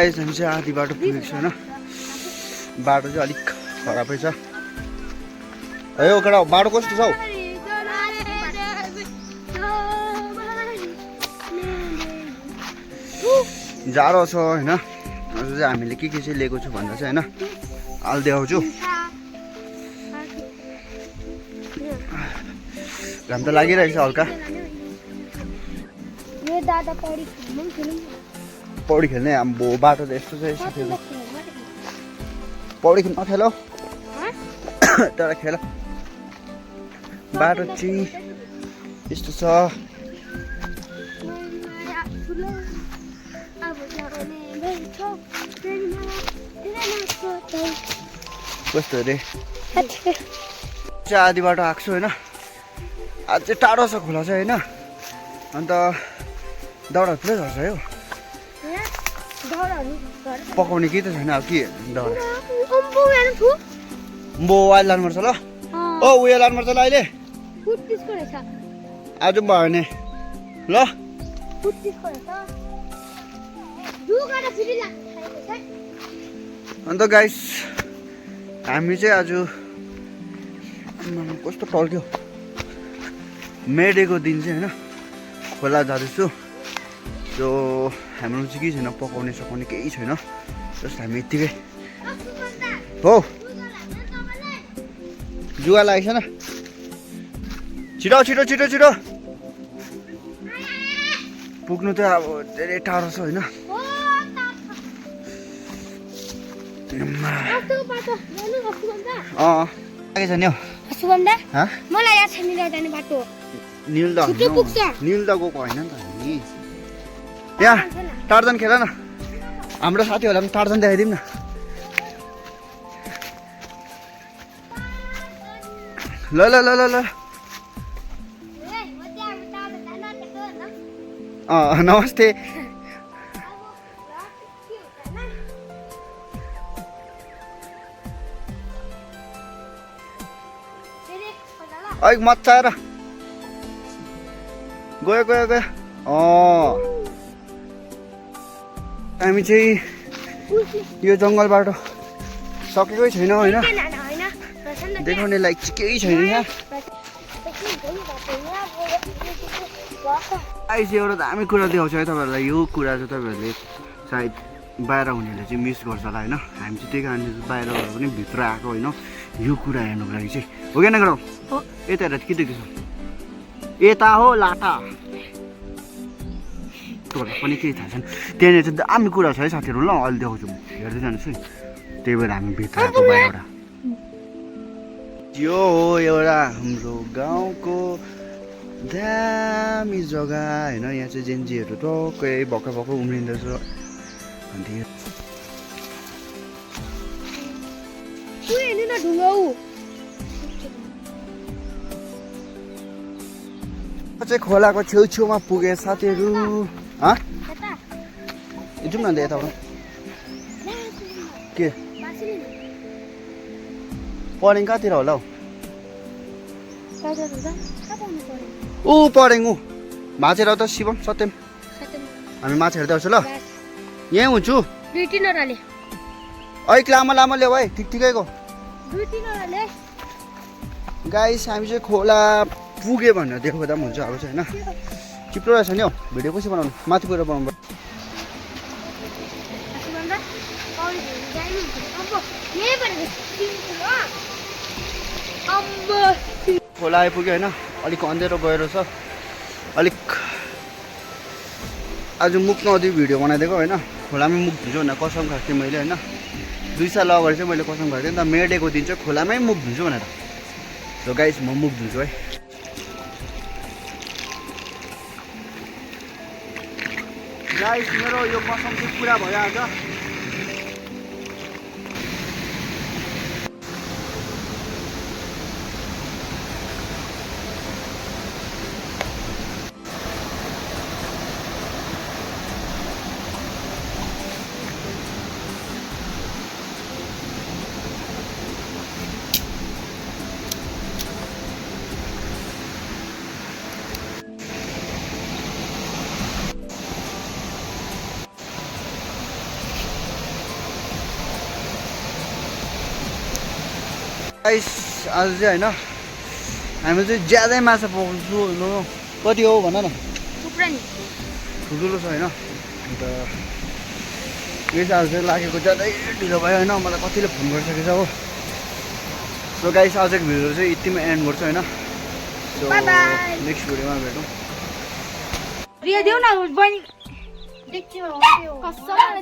guys हामी चाहिँ आधी बाटो पुगेको छैन बाटो चाहिँ अलिक खराबै छ यो केटा बाटो कस्तो छ हौ जाडो छ हैन अझ चाहिँ हामीले के चाहिँ लिएको छु भन्दा चाहिँ हैन अहिले देखाउँछु घाम त लागिरहेको छ हल्का पौडी खेल्ने हाम्रो बाटो त यस्तो चाहिँ साथीहरु पौडी खेल्न खेल तर खेल बाटो चाहिँ यस्तो छ कस्तो रे चाहिँ आधी बाटो आएको छु होइन आज चाहिँ टाढो छ खोला चाहिँ होइन अन्त दाउरा पुरै झर्छ है पकाउने केही त छैन अब के दाउरा म अहिले लानुपर्छ ल ओ उयो लानुपर्छ ल अहिले आज पनि भयो भने ल अन्त गाइस हामी चाहिँ आज कस्तो टल्क्यो मेडेको दिन चाहिँ होइन खोला जाँदैछु त्यो हाम्रो चाहिँ केही छैन पकाउने सकाउने केही छैन जस्ट हामी यत्तिकै हो जुवा लागेको छैन छिटो छिटो छिटो छिटो पुग्नु त अब धेरै टाढो छ होइन लागेछ नि हौ मलाई याद छ निल जाने बाटो निल त गएको होइन नि त हामी यहाँ टार्जन खेल न हाम्रो साथीहरूलाई पनि टार्जन देखाइदिउँ न ल ल ल ल ल नमस्ते अलिक मजा आएर गयो गयो गयो हामी चाहिँ यो जङ्गल बाटो सकेकै छैन होइन देखाउने लायक चाहिँ केही छैन यहाँ आइस एउटा दामी कुरा देखाउँछ है तपाईँहरूलाई यो कुरा चाहिँ तपाईँहरूले सायद बाहिर हुनेहरूले चाहिँ मिस गर्छ होला होइन हामी चाहिँ त्यही कारणले चाहिँ बाहिर गएर पनि भित्र आएको होइन यो कुरा हेर्नुको लागि चाहिँ हो कि नगरौँ यता हेरेर के देख्दैछ यता हो लाटा तपाईँलाई पनि केही थाहा छैन त्यहाँनिर चाहिँ दामी कुरा छ है साथीहरू ल अहिले देखाउँछु हेर्दै जानुहोस् है त्यही भएर हामी भित्र आएको बाहिरबाट यो हो एउटा हाम्रो गाउँको दामी जग्गा होइन यहाँ चाहिँ जेन्जीहरू टक्कै भर्खर भर्खर उम्रिँदैछ अन्त चाहिँ खोलाको छेउछेउमा पुगे साथीहरू जाउँ न अन्त यताबाट के परेङ कहाँतिर होला हौ ऊ परेङ ऊ माछा हेर त शिवम सत्यम हामी माछा हेर्दै आउँछु ल यहीँ हुन्छु अलिक लामो लामो ल्याऊ है ठिक ठिकैको गाइस हामी चाहिँ खोला पुग्यो भनेर देखाउँदा पनि हुन्छ अब चाहिँ होइन चिप्लो रहेछ नि हौ भिडियो कसरी बनाउनु माथि गएर बनाउनु खोला आइपुग्यो होइन अलिक अँधेरो गएर छ अलिक आज मुख नदी भिडियो बनाइदिएको होइन खोलामै मुख धुन्छु भनेर कसम खाएको थिएँ मैले होइन 2 साल अगाडि चाहिँ मैले कसम खाएको थिएँ नि त मेडेको दिन चाहिँ खोलामै मुख धुन्छु भनेर सो गाइस म मुख धुन्छु है गाइस मेरो यो कसम चाहिँ पुरा भइहाल्छ गाइस आज चाहिँ होइन हामीले चाहिँ ज्यादै माछा पाउँछु होइन कति हो भन न थुप्रै नि ठुल्ठुलो छ होइन अन्त यो चाहिँ आज चाहिँ लागेको ज्यादै ढिलो भयो होइन मलाई कतिले फोन गरिसकेको छ हो सो गाइस आजको भिडियो चाहिँ यतिमा एन्ड गर्छु होइन सो नेक्स्ट भिडियोमा भेटौँ रिया देऊ न बहिनी देख्छु कसम